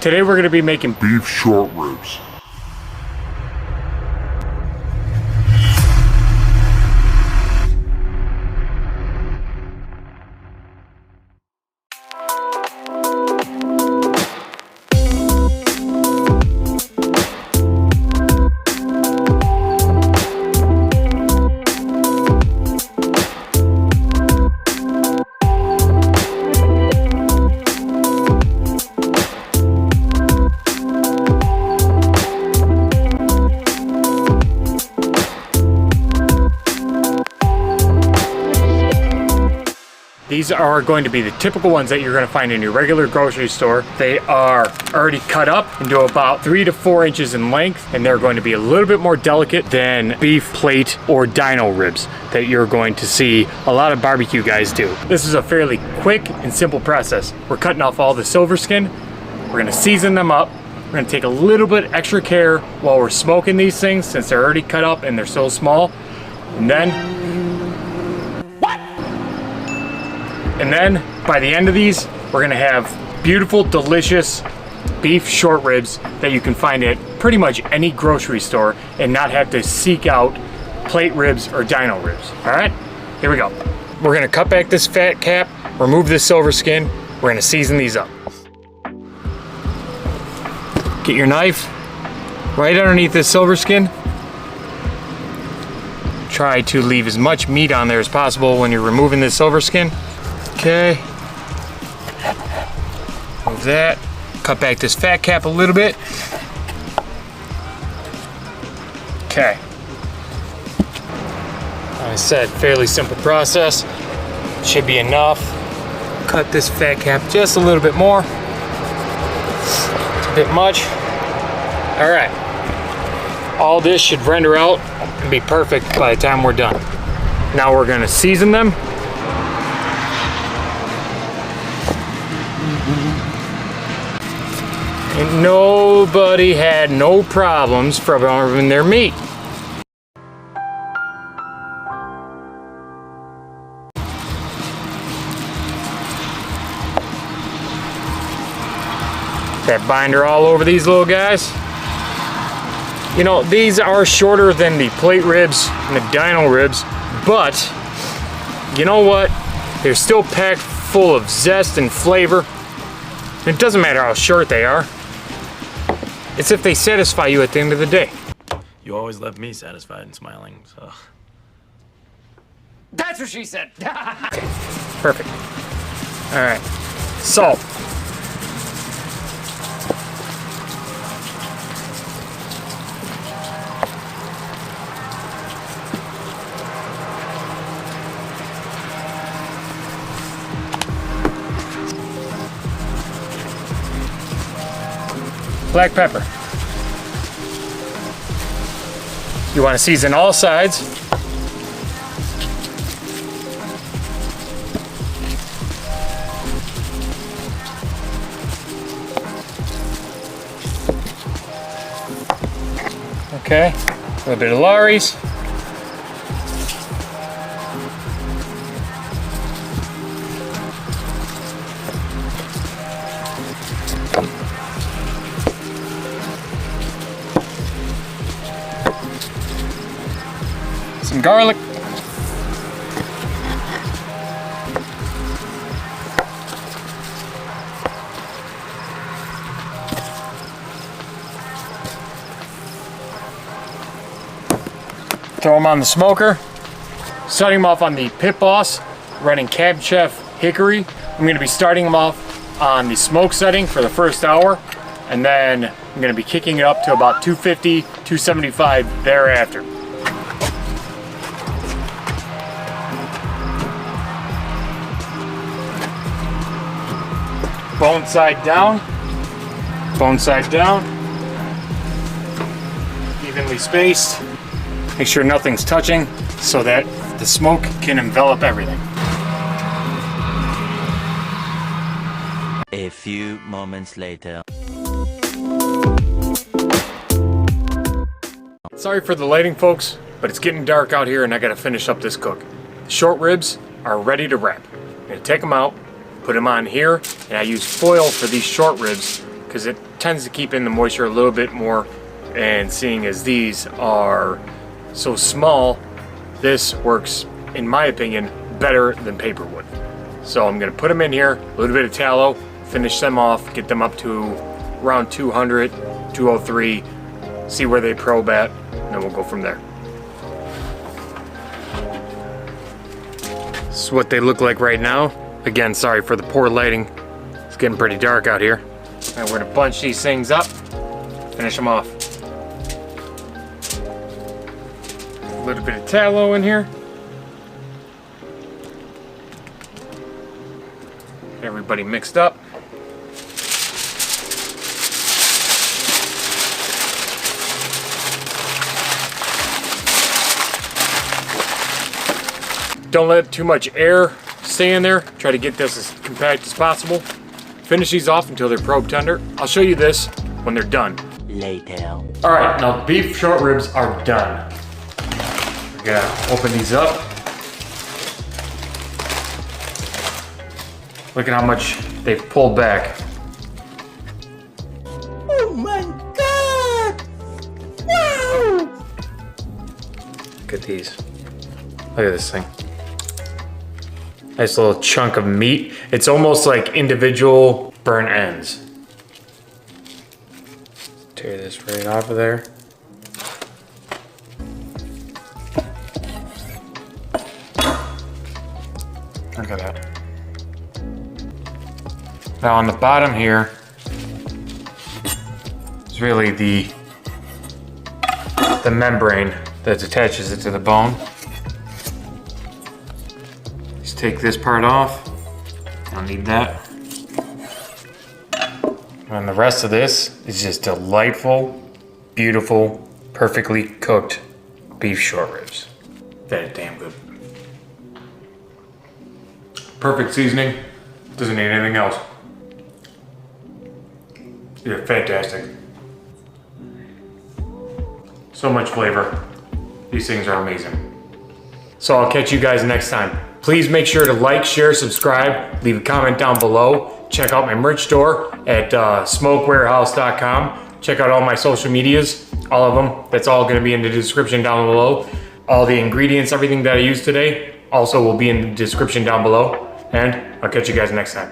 Today we're gonna be making beef short ribs. These are going to be the typical ones that you're going to find in your regular grocery store. They are already cut up into about 3 to 4 inches in length, and they're going to be a little bit more delicate than beef plate or dino ribs that you're going to see a lot of barbecue guys do. This is a fairly quick and simple process. We're cutting off all the silver skin. We're going to season them up. We're going to take a little bit extra care while we're smoking these things since they're already cut up and they're so small. And then by the end of these, we're gonna have beautiful, delicious beef short ribs that you can find at pretty much any grocery store and not have to seek out plate ribs or dino ribs. All right, here we go. We're gonna cut back this fat cap, remove this silver skin. We're gonna season these up. Get your knife right underneath this silver skin. Try to leave as much meat on there as possible when you're removing this silver skin. Okay, move that, cut back this fat cap a little bit. Okay, like I said, fairly simple process, should be enough. Cut this fat cap just a little bit more, it's a bit much. All right, all this should render out and be perfect by the time we're done. Now we're gonna season them. And nobody had no problems from their meat. That binder all over these little guys. You know, these are shorter than the plate ribs and the dino ribs, but you know what? They're still packed full of zest and flavor. It doesn't matter how short they are. It's if they satisfy you at the end of the day. You always left me satisfied and smiling, so. That's what she said. Okay, perfect. All right, salt. Black pepper. You want to season all sides. Okay, a little bit of Larwy's. Some garlic. Throw them on the smoker. Starting them off on the Pit Boss, running Cab Chef Hickory. I'm going to be starting them off on the smoke setting for the first hour, and then I'm going to be kicking it up to about 250, 275 thereafter. Bone side down, evenly spaced. Make sure nothing's touching so that the smoke can envelop everything. A few moments later. Sorry for the lighting, folks, but it's getting dark out here and I gotta finish up this cook. The short ribs are ready to wrap. I'm gonna take them out, put them on here, and I use foil for these short ribs because it tends to keep in the moisture a little bit more. And seeing as these are so small, this works, in my opinion, better than paper would. So I'm gonna put them in here, a little bit of tallow, finish them off, get them up to around 200, 203, see where they probe at, and then we'll go from there. This is what they look like right now. Again, sorry for the poor lighting. It's getting pretty dark out here. And we're gonna bunch these things up, finish them off. A little bit of tallow in here. Get everybody mixed up. Don't let too much air stay in there. Try to get this as compact as possible. Finish these off until they're probe tender. I'll show you this when they're done. Later. All right, now beef short ribs are done. We're gonna open these up. Look at how much they've pulled back. Oh my god! Wow! Look at these. Look at this thing. Nice little chunk of meat. It's almost like individual burnt ends. Tear this right off of there. Look at that. Now on the bottom here is really the membrane that attaches it to the bone. Just take this part off. Don't need that. And the rest of this is just delightful, beautiful, perfectly cooked beef short ribs. That is damn good. Perfect seasoning. Doesn't need anything else. They're fantastic. So much flavor. These things are amazing. So I'll catch you guys next time. Please make sure to like, share, subscribe, leave a comment down below. Check out my merch store at smokewarehouse.com. Check out all my social medias, all of them. That's all gonna be in the description down below. All the ingredients, everything that I used today, also will be in the description down below. And I'll catch you guys next time.